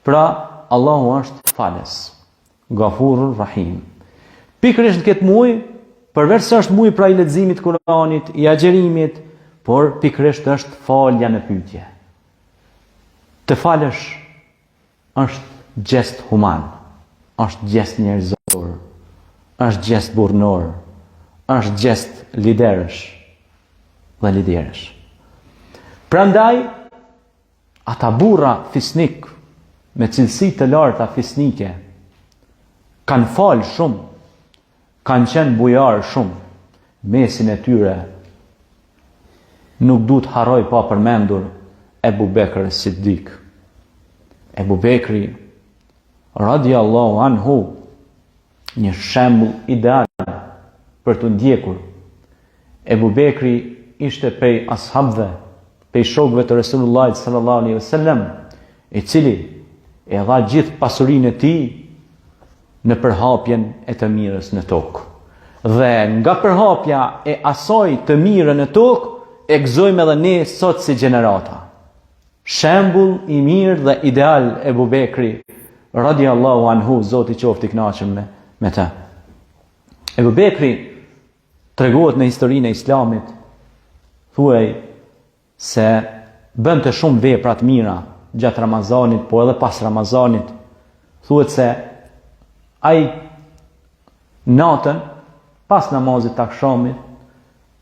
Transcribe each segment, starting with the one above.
Pra, Allahu është falës, Ghafurur Rahim. Pikërisht në këtë muaj, përveç se është muaj pra i leximit Kuranit, i agjerimit, por pikërisht është falja në pyetje. Të falësh është gjest human, është gjest njerëzor, është gjest burrnor, është gjest liderësh dhe liderësh. Prandaj, ata burra fisnik, me cilësi të larta fisnike, kanë falë shumë, kanë qenë bujarë shumë, mesin e tyre nuk du të harroj pa përmendur Ebu Bekr Siddik. Ebu Bekri, radiallahu anhu, një shembull ideal për të ndjekur. Ebu Bekri ishte prej ashabëve, prej shokëve të Resulullahit sallallahu alaihi wasallam, i cili e dha gjithë pasurinë e tij në përhapjen e të mirës në tokë. Dhe nga përhapja e asaj të mirë në tokë, e gëzojmë edhe ne sot si gjenerata. Shembull i mirë dhe ideal Ebu Bekri, radiallahu anhu, Zoti qoftë i kënaqur me të. Ebu Bekri tregohet në historinë e Islamit, thuaj se bënte shumë vepra të mira gjatë Ramazanit, po edhe pas Ramazanit. Thuhet se ai natën pas namazit të akşamit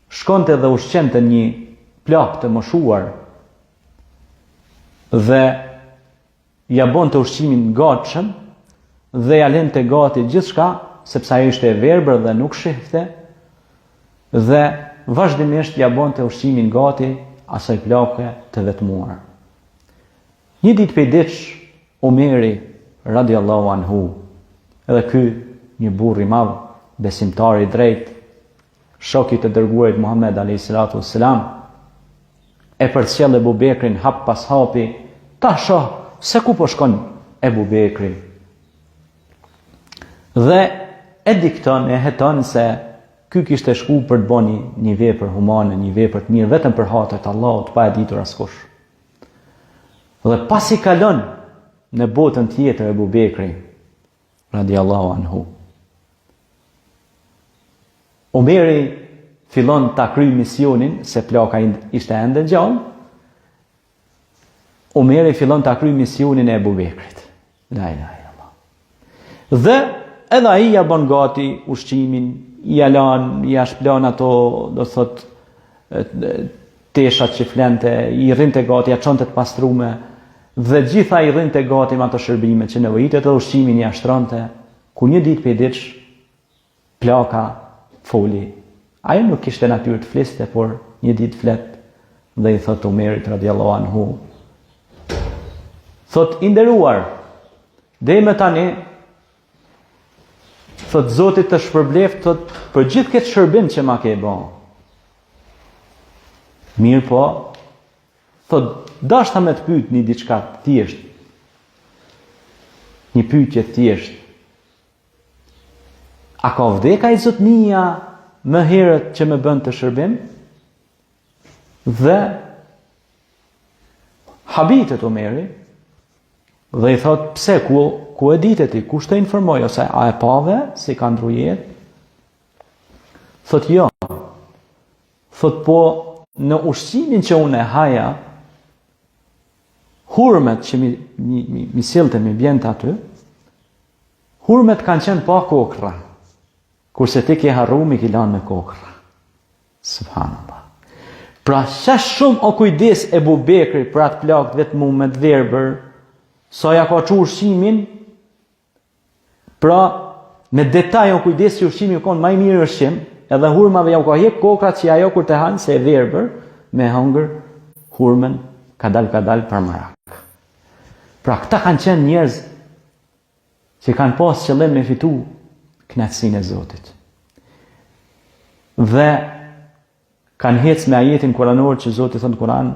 shkonte dhe ushqente një plak të moshuar dhe ja bonte ushqimin gatshëm dhe ja lente gati gjithçka, sepse ai ishte e verbër dhe nuk shihte, dhe vazhdimisht ja bonte ushqimin gati asaj plake të vetmuar. Një ditë për ditësh, Omeri radiallahu anhu, edhe ky një burr i madh, besimtar i drejt, shoku të dërguarit Muhammed alayhi salatu wassalam, e përcjell Ebu Bekrin hap pas hapi, ta shoh se ku po shkon Ebu Bekri. Dhe e dikton, e heton se ky kishte shku për të bënë një vepër humane, një vepër të mirë vetëm për hatët e Allahut, pa e ditur askush. Dhe pasi kalon në botën tjetër Ebu Bekri, radiallahu anhu, Omeri fillon ta kryej misionin, se plaka ishte ende gjallë. Omeri fillon ta kryej misionin e Ebu Bekrit. La ilaha illallah. Dhe edhe ai ja bën gati ushqimin, ja lan, ja shplon ato, do thot, teshat që flente, i rrinte gati, ja çonte të pastrume, dhe gjitha i rrinte gati me ato shërbime që nevojitet, dhe ushqimin ja shtronte, ku një ditë për ditësh plaka foli. Ajo nuk kishte natyrë të fliste, por një ditë flet dhe i thot Omerit radiallahu anhu, thot, i nderuar, deri më tani, thot, Zoti të shpërbleft, thot, për gjithë këtë shërbim që ma ke bën. Mirë po, thot, dashta me të pyet një diçka të thjesht. Një pyetje të thjesht. A ka vdeka i zotnia më herët që më bën të shërbim? Dhe habitet Omeri dhe i thot, pse, ku e ditet ti, kush të informoj, ose a e pave si ka ndru jetë? Thot, jo. Thot, po në ushqimin që unë e haja, hurmet që mi sillte mi bjente aty, hurmet kanë qenë pa kokra, kurse ti ke harru mi kilan me kokra. Subhanallah. Pra shash shumë o kujdes Ebu Bekri për atë plakt vetëm me të verbër, sa ja ka çu ushqimin, pra me detaj o kujdes që ushqimi u konë maj mirë ushqim, edhe hurmave ja u ka hek kokrat që ajo kur të hanë se e verbër, me hëngër, hurmen kadal për marak. Pra këta kanë qenë njerëz që kanë pas qëllim me fitu kënaqësinë e Zotit. Dhe kanë hecë me ajetin kuranor që Zoti thënë në Kuran,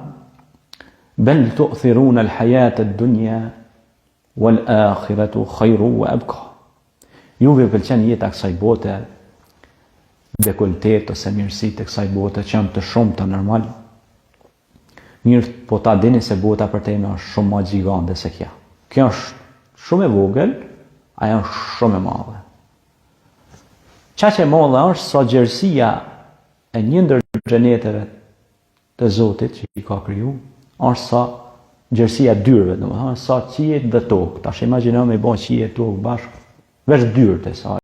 bel tu'thiruna al-hayata ad-dunya wal akhiratu khayru wa abqa. Juve pëlqen jeta kësaj bote, dekoltet ose mirësitë e kësaj bote që janë të shumta normal. Mirë, po ta dini se bota për tema është shumë më gjigande se kjo. Kjo është shumë e vogël, ajo është shumë e madhe. Qa që e madhe është sa gjerësia e një ndër xheneteve të Zotit që i ka kriju, është sa gjerësia dyrëve, domethënë sa qiejt dhe tokë. Tash imagjino me bë qiejt tokë bashkë, veç dyrët e saj.